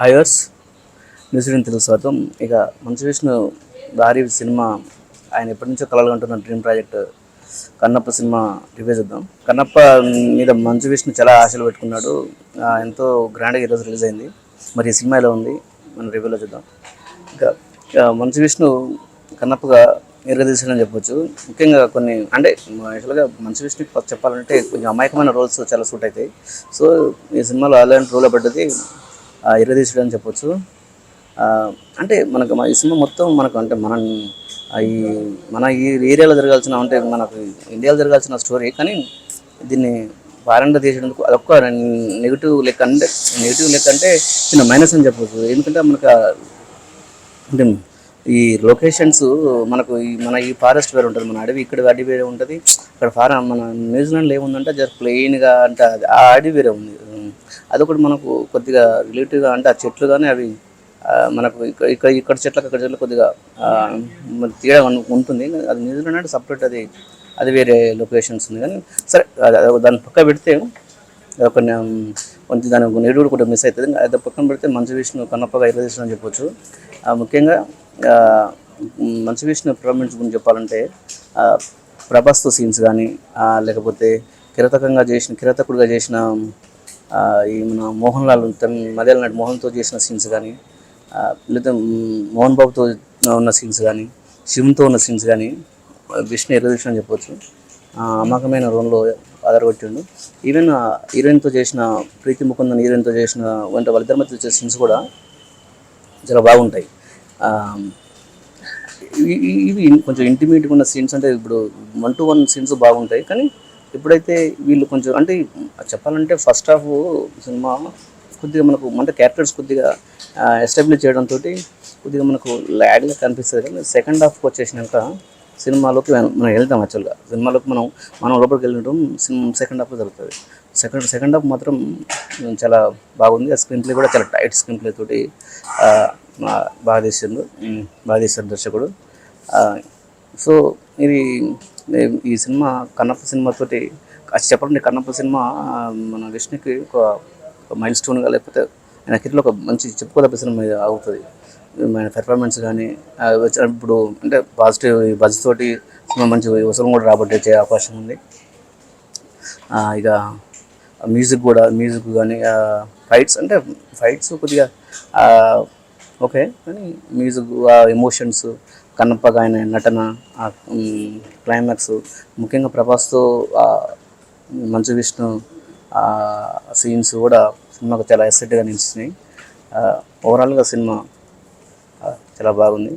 హాయర్స్ news Telugu స్వాగతం. ఇక మంచు విష్ణు భారీ సినిమా, ఆయన ఎప్పటి నుంచో కలలుగంటున్న dream project Kannappa cinema review చూద్దాం. కన్నప్ప మీద మంచు విష్ణు చాలా ఆశలు పెట్టుకున్నాడు. ఎంతో గ్రాండ్గా ఈరోజు రిలీజ్ అయింది. మరి ఈ సినిమా ఎలా ఉంది మన రివ్యూలో చూద్దాం. ఇంకా మంచు విష్ణు కన్నప్పగా ఎరగదీసాడని చెప్పొచ్చు. ముఖ్యంగా కొన్ని అంటే యాక్చువల్గా మంచు విష్ణుకి చెప్పాలంటే కొంచెం అమాయకమైన రోల్స్ చాలా సూట్ అవుతాయి. సో ఈ సినిమాలో అలాంటి రోల్ పడ్డది ఎరగదీసాడు అని చెప్పొచ్చు. అంటే మనకు ఈ సినిమా మొత్తం మనకు అంటే మన ఈ ఏరియాలో జరగాల్సిన అంటే మనకు ఇండియాలో జరగాల్సిన స్టోరీ, కానీ దీన్ని వారంగా తీసేందుకు అదొక్క నెగిటివ్ లెక్క అంటే చిన్న మైనస్ అని చెప్పొచ్చు. ఎందుకంటే మనకు అంటే ఈ లొకేషన్స్ మనకు మన ఈ ఫారెస్ట్ వేరే ఉంటుంది, మన అడవి ఇక్కడ అడవి వేరే ఉంటుంది. ఇక్కడ మన న్యూజిలాండ్లో ఏముందంటే జర ప్లెయిన్గా అంటే ఆ అడవి వేరే ఉంది. అదొకటి మనకు కొద్దిగా రిలేటివ్గా అంటే ఆ చెట్లు కానీ అవి మనకు ఇక్కడ చెట్లకు అక్కడ చెట్లు కొద్దిగా తేడా ఉంటుంది. అది న్యూజిలాండ్ అంటే సపరేట్, అది వేరే లొకేషన్స్ ఉంది. కానీ సరే దాన్ని పక్క పెడితే కొంచెం దాని నెగిటివ్ కూడా మిస్ అవుతుంది. అది పక్కన పెడితే మంచు విష్ణు కన్నప్పగా ఎరగదీసాడు అని చెప్పొచ్చు. ముఖ్యంగా మంచు విష్ణు పర్ఫార్మెన్స్ గురించి చెప్పాలంటే ప్రభాస్తో సీన్స్ కానీ, లేకపోతే కిరాతకుడిగా చేసిన ఈ మన మోహన్ లాల్ మలయాళ నటి మోహన్తో చేసిన సీన్స్ కానీ, లేదా మోహన్ బాబుతో ఉన్న సీన్స్ కానీ, శివంతో ఉన్న సీన్స్ కానీ విష్ణు ఎరగదీసాడు అని చెప్పొచ్చు. అమాయకమైన రోల్లో ఆధారపట్టిండు. ఈవెన్ హీరోయిన్తో చేసిన ప్రీతి ముకుందన్ హీరోయిన్తో చేసిన వంటి వాళ్ళిద్దరి మధ్య వచ్చే సీన్స్ కూడా చాలా బాగుంటాయి. ఇవి కొంచెం ఇంటిమేట్గా ఉన్న సీన్స్, అంటే ఇప్పుడు 1-to-1 సీన్స్ బాగుంటాయి. కానీ ఎప్పుడైతే వీళ్ళు కొంచెం అంటే చెప్పాలంటే ఫస్ట్ హాఫ్ సినిమా కొద్దిగా మనకు అంటే క్యారెక్టర్స్ కొద్దిగా ఎస్టాబ్లిష్ చేయడంతో కొద్దిగా మనకు ల్యాగ్గా కనిపిస్తుంది. కానీ సెకండ్ హాఫ్కి వచ్చేసినాక సినిమాలోకి మనం వెళ్తాం. యాక్చువల్గా సినిమాలోకి మనం లోపలికి వెళ్ళడం సెకండ్ హాఫ్లో జరుగుతుంది. సెకండ్ హాఫ్ మాత్రం చాలా బాగుంది. ఆ స్క్రీన్ ప్లే కూడా చాలా టైట్ స్క్రీన్ ప్లే తోటి బాగా తీశారు దర్శకుడు. సో ఈ సినిమా కన్నప్ప సినిమాతోటి చెప్పాలంటే కన్నప్ప సినిమా మన విష్ణుకి ఒక మైల్ స్టోన్గా, లేకపోతే ఆయన కిట్లో ఒక మంచి చెప్పుకోదగ్గ సినిమా అవుతుంది. ఆయన పెర్ఫార్మెన్స్ కానీ ఇప్పుడు అంటే పాజిటివ్ బజ్ తోటి సినిమా మంచి వసూలు కూడా రాబట్టే అవకాశం ఉంది. ఇక మ్యూజిక్ కానీ ఫైట్స్ కొద్దిగా ఓకే, కానీ మ్యూజిక్ ఎమోషన్స్, కన్నప్పగా ఆయన నటన, క్లైమాక్స్, ముఖ్యంగా ప్రభాస్తో మంచు విష్ణు సీన్స్ కూడా సినిమాకు చాలా ఎసెట్గా నిలిచినాయి. ఓవరాల్గా సినిమా చాలా బాగుంది.